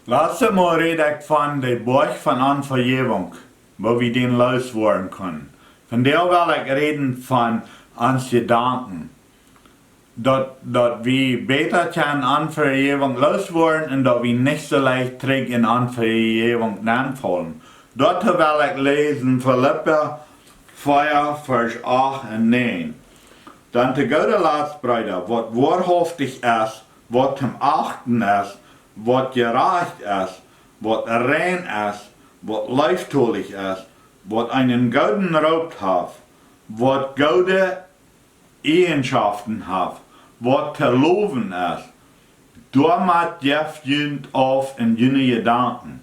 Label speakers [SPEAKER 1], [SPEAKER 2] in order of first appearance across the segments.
[SPEAKER 1] Laatst mal rede ich von der Borg von Anvergebung, wo wir den loswerden können. Von der will ich reden von uns Gedanken. Dat wir besser können Anvergebung loswerden und dass wir nicht so leicht zurück in Anvergebung fallen. Dort will ich lesen Filippa 4, Vers 8 und 9. Dann der goodalatst, Breeda, wat wahrhaftig ist, wat zum achten ist, wat jerajcht ist, wat rein ist, wat leeftolich ist, wat einen gooden Roop hat, wat goode Ieejenschoften hat, wat te lowen ist. Doamet, jeft, junt, in jene Gedanken.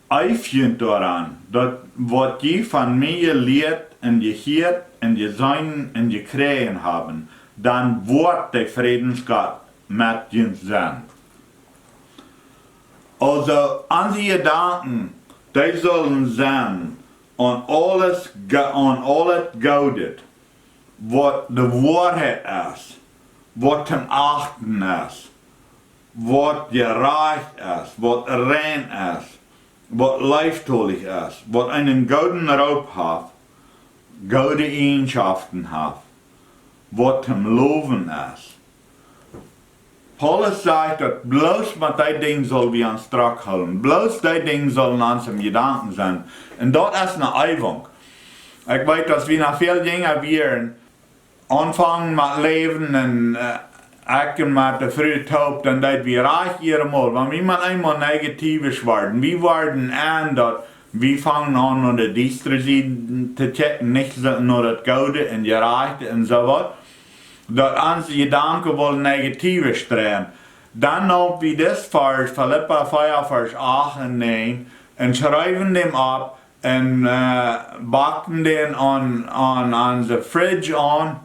[SPEAKER 1] Eeft doarenn, dat wat je van mij jelieet en jehieet en jeseenen en jekjräajen haben, dann wordt der Frädens Gott met junt sein. Also, onze Gedanken, die sollen sein, an alles goode, wat de Wahrheit ist, wat zum achten ist, wat jerajcht ist, wat rein ist, wat leeftolich ist, wat einen gooden Roop hat, goode Ieejenschoften hat, wat zum lowen ist. Paulus sagt, dat bloß mit die Dinge soll wir uns strak halten. Bloß die Dinge sollen uns im Gedanken sein. Und das ist eine Übung. Ich weiß, dass wir noch viel Dinge werden, anfangen mit Leben und achten mit der frühen Tod, dann dat wir reich mal. Wenn wir mal einmal negativisch werden, wir werden an, dass wir fangen an, unter diese Seite zu checken, nicht nur das Goode und jerajcht und so was. Dat onze Gedanken wollen negativisch drehen. Dann haben wir das Vers, Filippa 4, Vers 8 und 9, und schreiben dem ab und backen den an unsere Fridge an,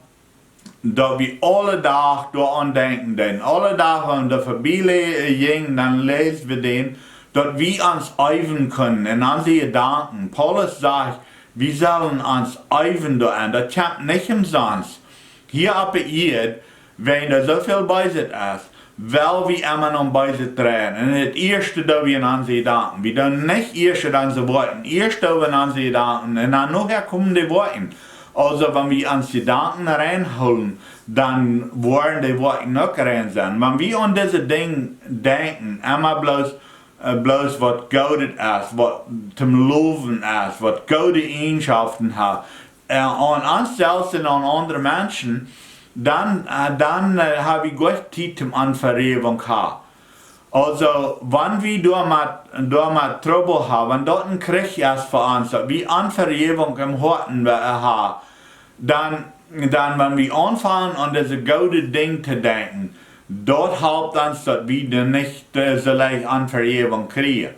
[SPEAKER 1] dass wir alle Tag daran denken. Denn alle Tag, wenn wir vorbeigehen, dann lesen wir den, dass wir uns üben können in unsere Gedanken. Paulus sagt, wir sollen uns üben daran. Das kommt nicht umsonst. Hier auf der Erde, wenn da so viel Beisit ist, weil wir immer noch Beisit drehen. Und das erste, da wir in unsere Gedanken. Wir tun nicht erst in unsere Worte, erst in unsere Gedanken. Und dann nachher kommen die Worte. Also, wenn wir uns Gedanken reinholen, dann wollen die Worte noch rein sein. Wenn wir an diese Dinge denken, immer bloß was goode ist, was zum lowen ist, was goode Eigenschaften hat, an uns selbst und an andere Menschen, dann habe ich gut Zeit zum Anvergebung haben. Also, wenn wir damit Trouble haben, wenn dort ein Krieg ist für uns, wie Anvergebung im Herzen haben, dann, wenn wir anfangen, an diese gute Dinge zu denken, dort hilft uns, dass wir nicht so leicht Anvergebung kriegen.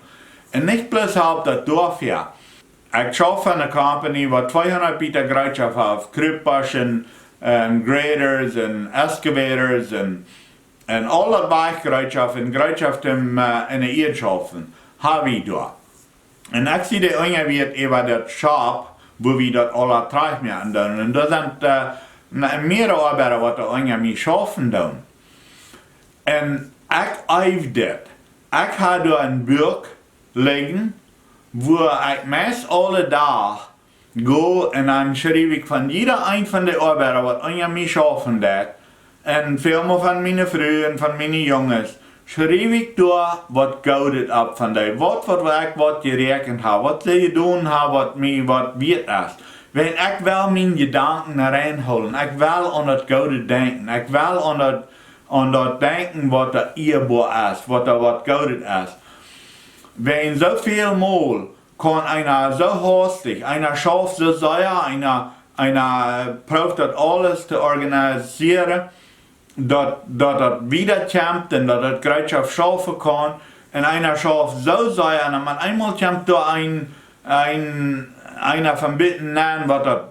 [SPEAKER 1] Und nicht bloß hilft das dafür. Ich arbeite in einer Company, die 200 Meter Gerätschaft hat, Krüppbaschen, Graders und Excavators und alle Weichgerätschaften und Gerätschaften in den Ieejenschoften habe ich da. Und ich sehe die Ungewicht über das Shop, wo wir das alle treffen tun. Und da sind mehrere Arbeiter, die irgendwie schaffen tun. Und ich übe das. Ich habe da ein Buch liegen, wo ich meist alle Tage gehe und dann schreibe ich von jeder ein von den Arbeitern, was irgendwie schaffen das. Und vielmehr von meinen Frühen und von meinen Jungs, schreibe ich da, was geht ab von denen. Was gerechnet habe, was sie getan haben, was wird ist. Wenn ich will meine Gedanken reinholen, ich will an das Gute denken, ich will an das denken, was da ehrbar ist, was Gute ist. Wenn so viel Mal kann einer so hastig, einer schafft so sehr, einer braucht das alles zu organisieren, dass wiederkommt und dass das Gerätschaft schaffen kann. Und einer schafft so sehr, und man einmal kommt da einer von Bitten nennen, was das,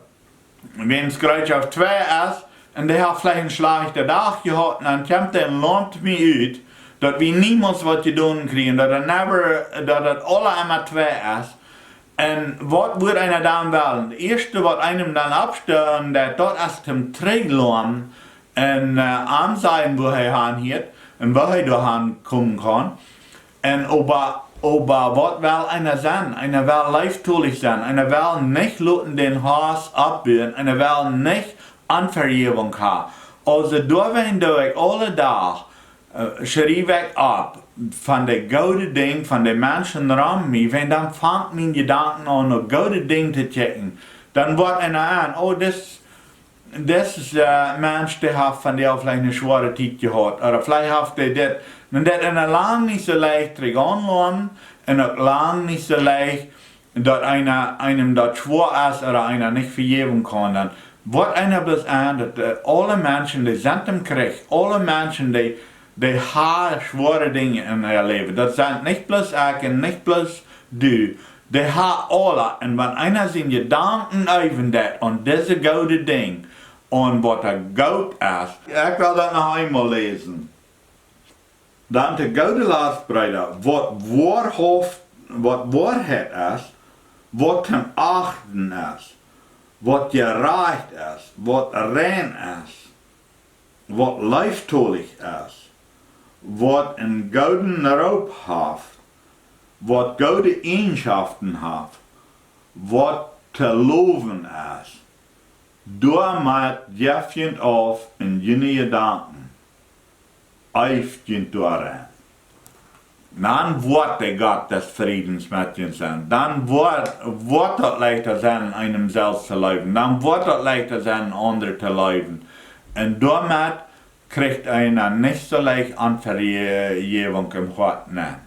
[SPEAKER 1] wenn es Gerätschaft 2 ist, und der hat vielleicht einen schlechten Tag gehabt, und dann kommt der und lohnt mich aus, dass wir niemals was zu tun kriegen, dass das alle immer 2 ist. Und was wird einer dann wählen? Das erste, was einem dann abstören, der dort ist zum Träglohn und ansehen, wo er anhielt, und wo er dahin kommen kann. Und aber was will einer sein? Einer will leeftolich sein. Einer will nicht den Hass abbieten. Einer will nicht Anvergebung haben. Also da wenn ich alle Tag schreib ich ab von den guten Dingen, von den Menschen rum mich, wenn dann fängt mein Gedanken an, noch gute Dinge zu checken, dann wird einer an, oh, das ist ein Mensch, der hat von der vielleicht eine schwere Zeit gehabt, oder vielleicht hat der das, und das ist lang nicht so leicht dran anlassen, und auch lang nicht so leicht, dass einem das schwer ist, oder einer nicht vergeben kann, dann wird einer bloß an, dass alle Menschen, die sind im Krieg, alle Menschen, die haben schwere Dinge in ihr Leben. Das sind nicht bloß ich und nicht bloß du. Die haben alle. Und wenn einer seine Gedanken öffnet und diese gute Dinge und was er gut ist, ich will das noch einmal lesen. Dann der goodalatst, Breeda, was Wahrheit ist, was zum Achten ist, was jerajcht ist, was rein ist, was leeftolich ist, wat een gouden Roop haft, wat goode Ieejenschoften haft, wat te lowen is. Doamet jeft af in Jedanken. Eeft doarenn. Dan wordt de God des Friedens met je zijn. Dan wordt het leichter zijn in einem zelfs te leven. Dan wordt het leichter zijn in anderen te leven. En doamet kriegt einer nicht so leicht Anvergebung im Gott. Nein.